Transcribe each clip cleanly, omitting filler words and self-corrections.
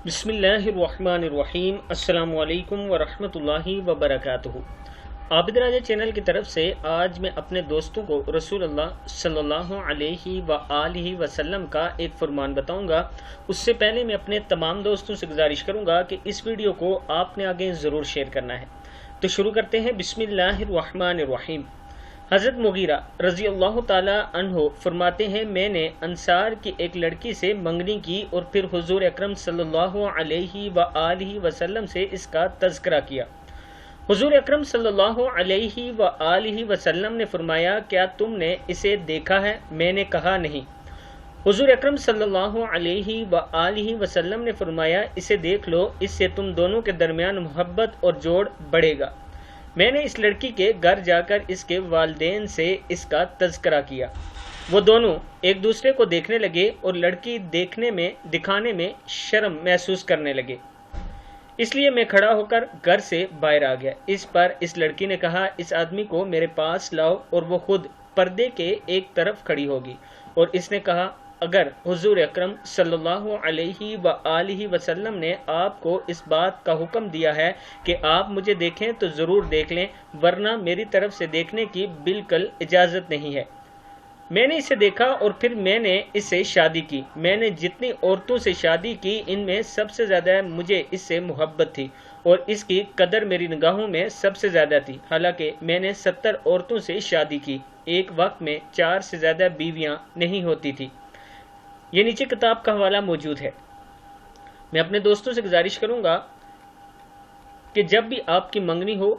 बिस्मिल्लाहिर्रहमानिर्रहीम। अस्सलाम वालेकुम वरहमतुल्लाहि वबरकातुहू। आबिद राजा चैनल की तरफ से आज मैं अपने दोस्तों को रसूलुल्लाह सल्लल्लाहु अलैहि व आलिहि वसल्लम का एक फरमान बताऊंगा। उससे पहले मैं अपने तमाम दोस्तों से गुजारिश करूंगा कि इस वीडियो को आपने आगे ज़रूर शेयर करना है। तो शुरू करते हैं। बिस्मिल्लाहिर्रहमानिर्रहीम। हज़रत मुगीरा रज़ी अल्लाह ताला अन्हो फरमाते हैं, मैंने अंसार की एक लड़की से मंगनी की और फिर हुजूर अकरम सल्लल्लाहु अलैहि व आलिहि वसल्लम से इसका तज़किरा किया। हुजूर अकरम सल्लल्लाहु अलैहि व आलिहि वसल्लम ने फरमाया, क्या तुमने इसे देखा है? मैंने कहा, नहीं। हुजूर अकरम सल्लल्लाहु अलैहि व आलिहि वसल्लम ने फरमाया, इसे देख लो, इससे तुम दोनों के दरमियान मोहब्बत और जोड़ बढ़ेगा। मैंने इस लड़की के घर जाकर इसके वालिदैन से इसका तज़किरा किया। वो दोनों एक दूसरे को देखने लगे और लड़की दिखाने में शर्म महसूस करने लगे, इसलिए मैं खड़ा होकर घर से बाहर आ गया। इस पर इस लड़की ने कहा, इस आदमी को मेरे पास लाओ, और वो खुद पर्दे के एक तरफ खड़ी होगी। और इसने कहा, अगर हुजूर अकरम सल्लल्लाहु अलैहि व आलिहि वसल्लम ने आपको इस बात का हुक्म दिया है कि आप मुझे देखें तो ज़रूर देख लें, वरना मेरी तरफ से देखने की बिल्कुल इजाज़त नहीं है। मैंने इसे देखा और फिर मैंने इससे शादी की। मैंने जितनी औरतों से शादी की, इनमें सबसे ज़्यादा मुझे इससे मोहब्बत थी और इसकी कदर मेरी निगाहों में सबसे ज़्यादा थी। हालांकि मैंने 70 औरतों से शादी की, एक वक्त में 4 से ज़्यादा बीवियां नहीं होती थी। ये नीचे किताब का हवाला मौजूद है। मैं अपने दोस्तों से गुजारिश करूंगा कि जब भी आपकी मंगनी हो,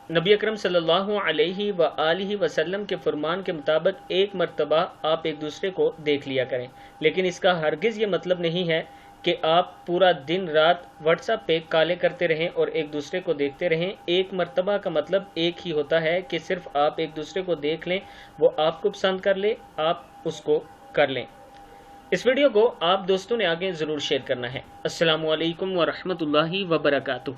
नबी अकरम सल्लल्लाहु अलैहि व आलिहि वसल्लम के फरमान के मुताबिक एक मर्तबा आप एक दूसरे को देख लिया करें। लेकिन इसका हरगिज़ ये मतलब नहीं है कि आप पूरा दिन रात व्हाट्सएप पे काले करते रहें और एक दूसरे को देखते रहें। एक मर्तबा का मतलब एक ही होता है कि सिर्फ आप एक दूसरे को देख लें, वो आपको पसंद कर ले, आप उसको कर लें। इस वीडियो को आप दोस्तों ने आगे ज़रूर शेयर करना है। अस्सलामु अलैकुम व रहमतुल्लाहि व बरकातुहू।